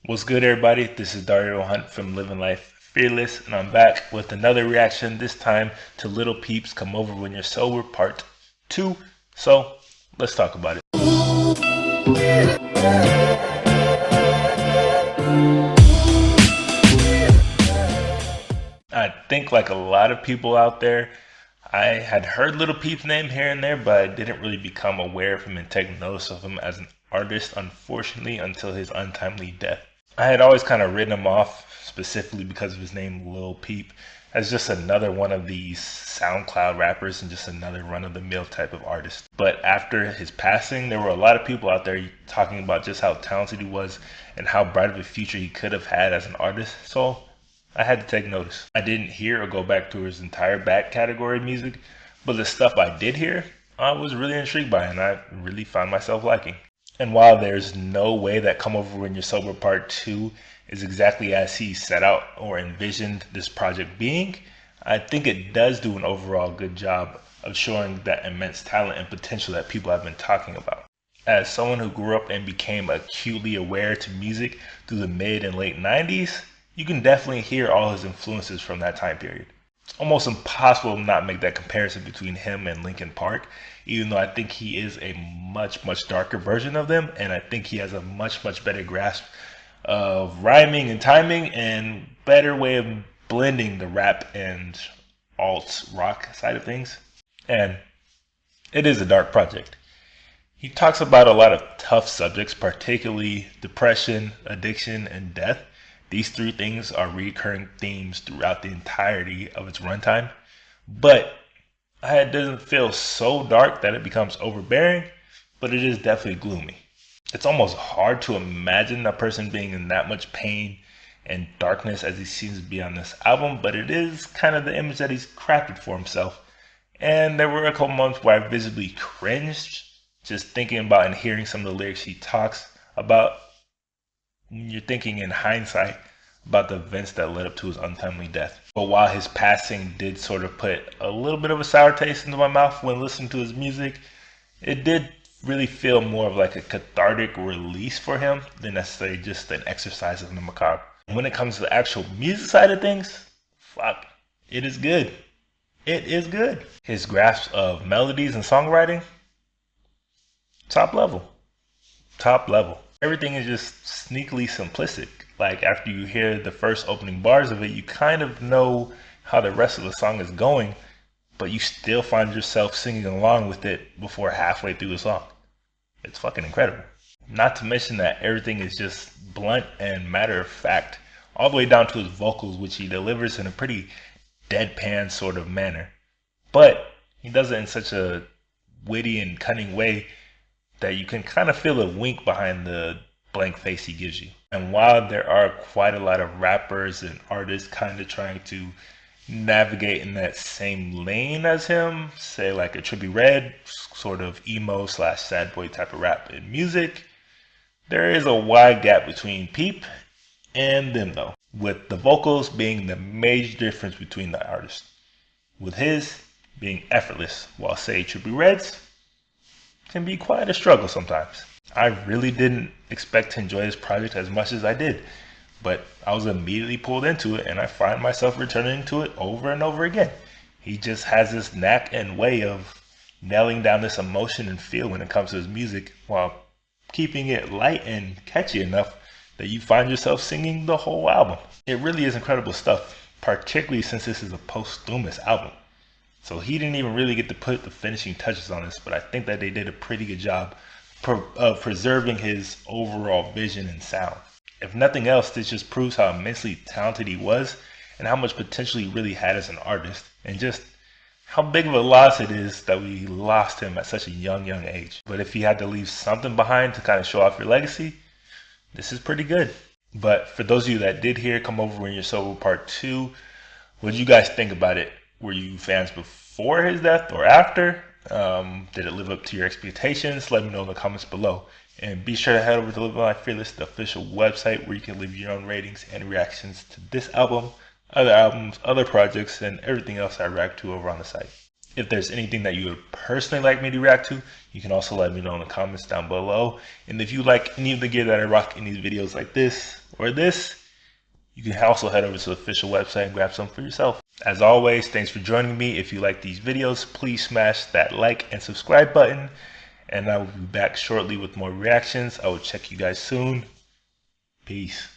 What's good, everybody? This is Dario Hunt from Living Life Fearless, and I'm back with another reaction, this time to Lil Peep's Come Over When You're Sober Part 2. So, let's talk about it. I think, like a lot of people out there, I had heard Lil Peep's name here and there, but I didn't really become aware of him and take notice of him as an artist, unfortunately, until his untimely death. I had always kind of written him off specifically because of his name, Lil Peep, as just another one of these SoundCloud rappers and just another run of the mill type of artist. But after his passing, there were a lot of people out there talking about just how talented he was and how bright of a future he could have had as an artist. So I had to take notice. I didn't hear or go back to his entire back category of music, but the stuff I did hear, I was really intrigued by and I really found myself liking. And while there's no way that Come Over When You're Sober Part 2 is exactly as he set out or envisioned this project being, I think it does do an overall good job of showing that immense talent and potential that people have been talking about. As someone who grew up and became acutely aware to music through the mid and late 90s, you can definitely hear all his influences from that time period. It's almost impossible to not make that comparison between him and Linkin Park, even though I think he is a much darker version of them, and I think he has a much better grasp of rhyming and timing and better way of blending the rap and alt rock side of things. And it is a dark project. He talks about a lot of tough subjects, particularly depression, addiction, and death. These three things are recurring themes throughout the entirety of its runtime, but it doesn't feel so dark that it becomes overbearing, but it is definitely gloomy. It's almost hard to imagine a person being in that much pain and darkness as he seems to be on this album, but it is kind of the image that he's crafted for himself. And there were a couple moments where I visibly cringed just thinking about and hearing some of the lyrics he talks about when you're thinking in hindsight about the events that led up to his untimely death. But while his passing did sort of put a little bit of a sour taste into my mouth when listening to his music, it did really feel more of like a cathartic release for him than necessarily just an exercise in the macabre. When it comes to the actual music side of things, fuck, it is good. It is good. His grasp of melodies and songwriting, top level. Top level. Everything is just sneakily simplistic. Like after you hear the first opening bars of it, you kind of know how the rest of the song is going, but you still find yourself singing along with it before halfway through the song. It's fucking incredible. Not to mention that everything is just blunt and matter of fact, all the way down to his vocals, which he delivers in a pretty deadpan sort of manner. But he does it in such a witty and cunning way that you can kind of feel a wink behind the blank face he gives you. And while there are quite a lot of rappers and artists kind of trying to navigate in that same lane as him, say like a Trippie Redd, sort of emo slash sad boy type of rap in music, there is a wide gap between Peep and them though, with the vocals being the major difference between the artists, with his being effortless, while say Trippie Redd's can be quite a struggle sometimes. I really didn't expect to enjoy this project as much as I did, but I was immediately pulled into it and I find myself returning to it over and over again. He just has this knack and way of nailing down this emotion and feel when it comes to his music while keeping it light and catchy enough that you find yourself singing the whole album. It really is incredible stuff, particularly since this is a posthumous album. So he didn't even really get to put the finishing touches on this, but I think that they did a pretty good job of preserving his overall vision and sound. If nothing else, this just proves how immensely talented he was and how much potential he really had as an artist, and just how big of a loss it is that we lost him at such a young age. But if you had to leave something behind to kind of show off your legacy, this is pretty good. But for those of you that did hear Come Over When You're Sober Part 2, what did you guys think about it? Were you fans before his death or after? Did it live up to your expectations? Let me know in the comments below. And be sure to head over to Living Life Fearless, the official website where you can leave your own ratings and reactions to this album, other albums, other projects, and everything else I react to over on the site. If there's anything that you would personally like me to react to, you can also let me know in the comments down below. And if you like any of the gear that I rock in these videos like this or this, you can also head over to the official website and grab some for yourself. As always, thanks for joining me. If you like these videos, please smash that like and subscribe button. And I will be back shortly with more reactions. I will check you guys soon. Peace.